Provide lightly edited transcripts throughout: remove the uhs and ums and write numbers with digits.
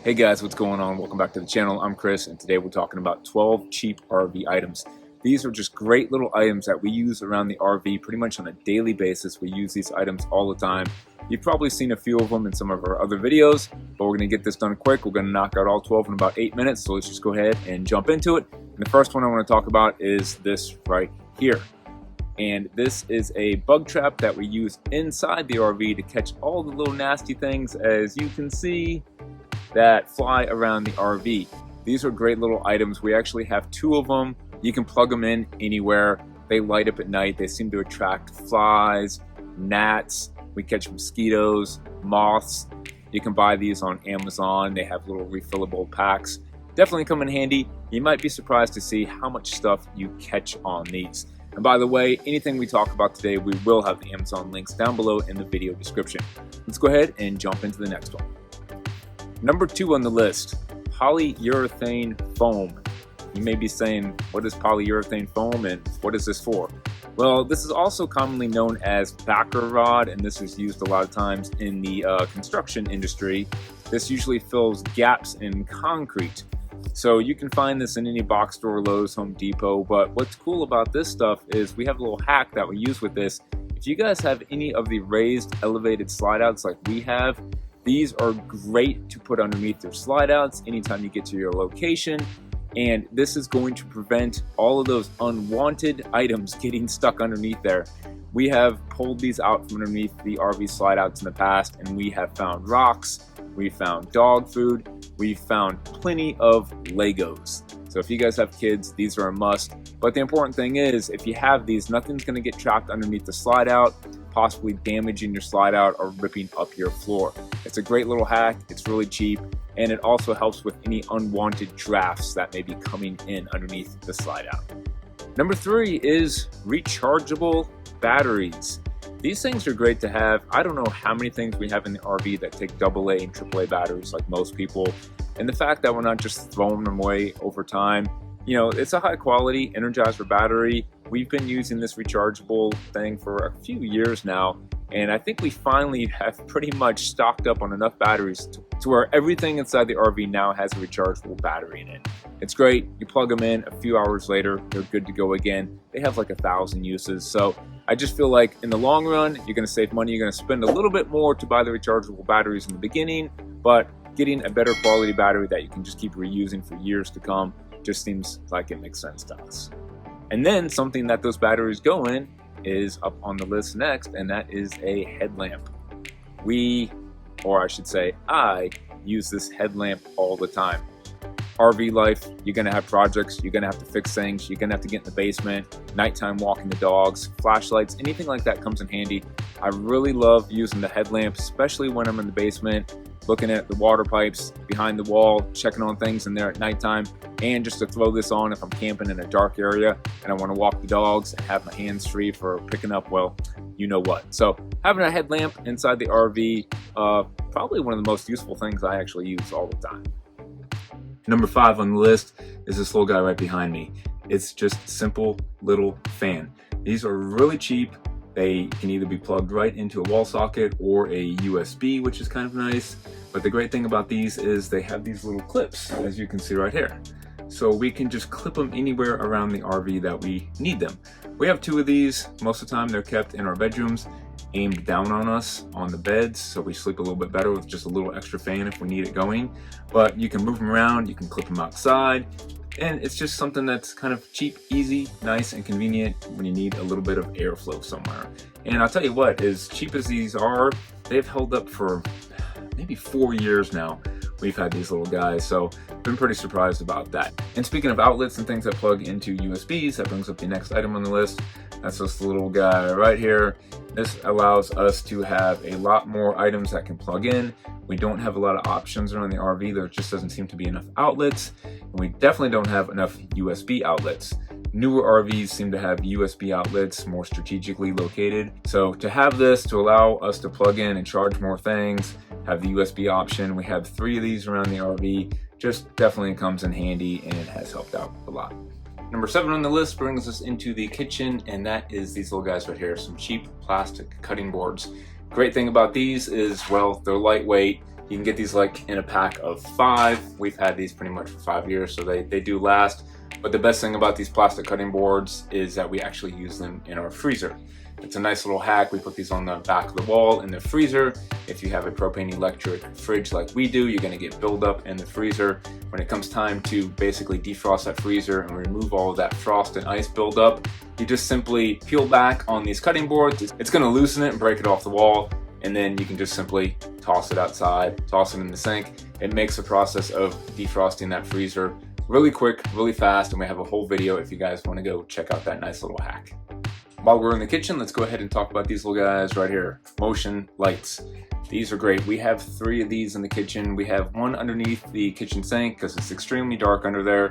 Hey guys, what's going on? Welcome back to the channel. I'm Chris, and today we're talking about 12 cheap RV items. These are just great little items that we use around the RV pretty much on a daily basis. We use these items all the time. You've probably seen a few of them in some of our other videos, but we're going to get this done quick. We're going to knock out all 12 in about 8 minutes, so let's just go ahead and jump into it. And the first one I want to talk about is this right here. And this is a bug trap that we use inside the RV to catch all the little nasty things, as you can see, that fly around the RV. These are great little items. We actually have 2 of them. You can plug them in anywhere. They light up at night. They seem to attract flies, gnats. We catch mosquitoes, moths. You can buy these on Amazon. They have little refillable packs. Definitely come in handy. You might be surprised to see how much stuff you catch on these. And by the way, anything we talk about today, we will have the Amazon links down below in the video description. Let's go ahead and jump into the next one. Number 2 on the list, polyurethane foam. You may be saying, what is polyurethane foam and what is this for? Well, this is also commonly known as backer rod, and this is used a lot of times in the construction industry. This usually fills gaps in concrete. So you can find this in any box store, Lowe's, Home Depot, but what's cool about this stuff is we have a little hack that we use with this. If you guys have any of the raised elevated slide outs like we have, these are great to put underneath your slide outs anytime you get to your location, and this is going to prevent all of those unwanted items getting stuck underneath there. We have pulled these out from underneath the RV slide outs in the past, and we have found rocks, we found dog food, we found plenty of Legos. So if you guys have kids, these are a must. But the important thing is, if you have these, nothing's going to get trapped underneath the slide out, possibly damaging your slide out or ripping up your floor. It's a great little hack, it's really cheap, and it also helps with any unwanted drafts that may be coming in underneath the slide out. Number 3 is rechargeable batteries. These things are great to have. I don't know how many things we have in the RV that take AA and AAA batteries like most people, and the fact that we're not just throwing them away over time. You know, it's a high quality Energizer battery. We've been using this rechargeable thing for a few years now, and I think we finally have pretty much stocked up on enough batteries to where everything inside the RV now has a rechargeable battery in it. It's great. You plug them in, a few hours later, they're good to go again. They have like 1,000 uses. So I just feel like in the long run, you're going to save money. You're going to spend a little bit more to buy the rechargeable batteries in the beginning, but getting a better quality battery that you can just keep reusing for years to come just seems like it makes sense to us. And then something that those batteries go in is up on the list next, and that is a headlamp. I use this headlamp all the time. RV life, you're gonna have projects, you're gonna have to fix things, you're gonna have to get in the basement, nighttime walking the dogs, flashlights, anything like that comes in handy. I really love using the headlamp, especially when I'm in the basement, looking at the water pipes behind the wall, checking on things in there at nighttime, and just to throw this on if I'm camping in a dark area and I want to walk the dogs and have my hands free for picking up, well, you know what. So having a headlamp inside the RV, probably one of the most useful things I actually use all the time. Number 5 on the list is this little guy right behind me. It's just a simple little fan. These are really cheap. They can either be plugged right into a wall socket or a USB, which is kind of nice. But the great thing about these is they have these little clips, as you can see right here. So we can just clip them anywhere around the RV that we need them. We have 2 of these. Most of the time they're kept in our bedrooms, aimed down on us on the beds, so we sleep a little bit better with just a little extra fan if we need it going. But you can move them around, you can clip them outside, and it's just something that's kind of cheap, easy, nice, and convenient when you need a little bit of airflow somewhere. And I'll tell you what, as cheap as these are, they've held up for maybe 4 years now. We've had these little guys, so been pretty surprised about that. And speaking of outlets and things that plug into USBs, that brings up the next item on the list. That's this little guy right here. This allows us to have a lot more items that can plug in. We don't have a lot of options around the RV. There just doesn't seem to be enough outlets, and we definitely don't have enough USB outlets. Newer RVs seem to have USB outlets more strategically located. So to have this to allow us to plug in and charge more things, have the USB option, we have 3 of these around the RV, just definitely comes in handy and has helped out a lot. Number 7 on the list brings us into the kitchen, and that is these little guys right here, some cheap plastic cutting boards. Great thing about these is, well, they're lightweight. You can get these like in a pack of 5. We've had these pretty much for 5 years, so they do last. But the best thing about these plastic cutting boards is that we actually use them in our freezer. It's a nice little hack. We put these on the back of the wall in the freezer. If you have a propane electric fridge like we do, you're gonna get buildup in the freezer. When it comes time to basically defrost that freezer and remove all of that frost and ice buildup, you just simply peel back on these cutting boards. It's gonna loosen it and break it off the wall, and then you can just simply toss it outside, toss it in the sink. It makes the process of defrosting that freezer really quick, really fast, and we have a whole video if you guys wanna go check out that nice little hack. While we're in the kitchen, let's go ahead and talk about these little guys right here, motion lights. These are great. We have 3 of these in the kitchen. We have one underneath the kitchen sink because it's extremely dark under there.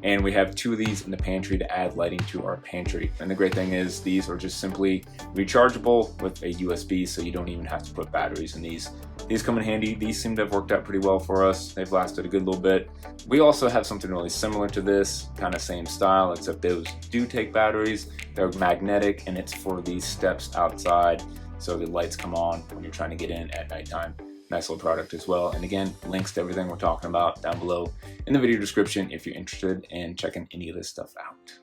And we have 2 of these in the pantry to add lighting to our pantry. And the great thing is these are just simply rechargeable with a USB, so you don't even have to put batteries in these. These come in handy. These seem to have worked out pretty well for us. They've lasted a good little bit. We also have something really similar to this, kind of same style, except those do take batteries. They're magnetic, and it's for these steps outside, so the lights come on when you're trying to get in at nighttime. Nice little product as well. And again, links to everything we're talking about down below in the video description if you're interested in checking any of this stuff out.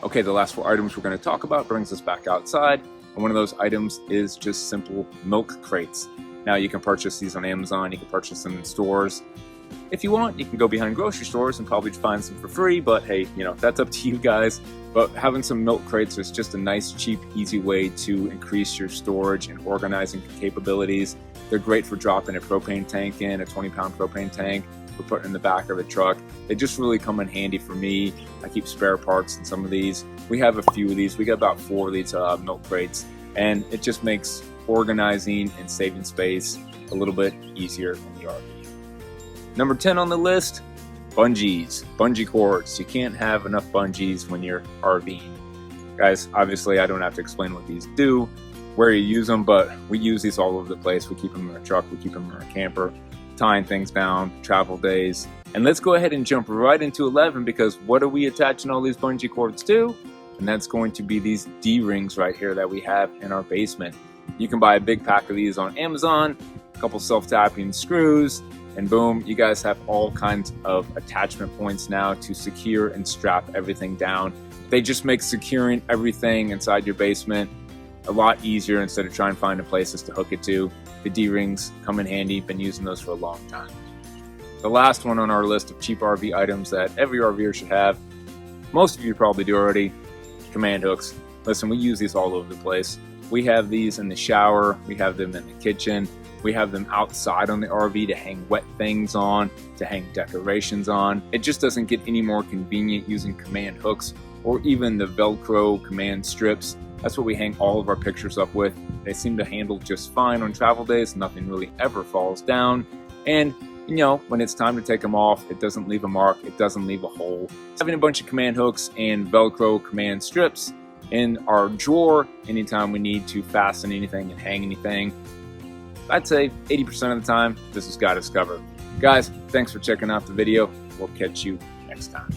Okay, the last 4 items we're going to talk about brings us back outside. And one of those items is just simple milk crates. Now you can purchase these on Amazon, you can purchase them in stores. If you want, you can go behind grocery stores and probably find some for free, but hey, you know, that's up to you guys. But having some milk crates is just a nice, cheap, easy way to increase your storage and organizing capabilities. They're great for dropping a propane tank in, a 20-pound propane tank, for putting in the back of a truck. They just really come in handy for me. I keep spare parts in some of these. We have a few of these. We got about 4 of these milk crates, and it just makes organizing and saving space a little bit easier in the RV. Number 10 on the list, bungees, bungee cords. You can't have enough bungees when you're RVing. Guys, obviously I don't have to explain what these do, where you use them, but we use these all over the place. We keep them in our truck, we keep them in our camper, tying things down, travel days. And let's go ahead and jump right into 11, because what are we attaching all these bungee cords to? And that's going to be these D-rings right here that we have in our basement. You can buy a big pack of these on Amazon, a couple self-tapping screws, and boom, you guys have all kinds of attachment points now to secure and strap everything down. They just make securing everything inside your basement a lot easier instead of trying to find places to hook it to. The D-rings come in handy, been using those for a long time. The last one on our list of cheap RV items that every RVer should have, most of you probably do already, command hooks. Listen, we use these all over the place. We have these in the shower, we have them in the kitchen, we have them outside on the RV to hang wet things on, to hang decorations on. It just doesn't get any more convenient using command hooks or even the Velcro command strips. That's what we hang all of our pictures up with. They seem to handle just fine on travel days. Nothing really ever falls down. And you know, when it's time to take them off, it doesn't leave a mark, it doesn't leave a hole. Having a bunch of command hooks and Velcro command strips in our drawer anytime we need to fasten anything and hang anything, I'd say 80% of the time, this has got us covered. Guys, thanks for checking out the video. We'll catch you next time.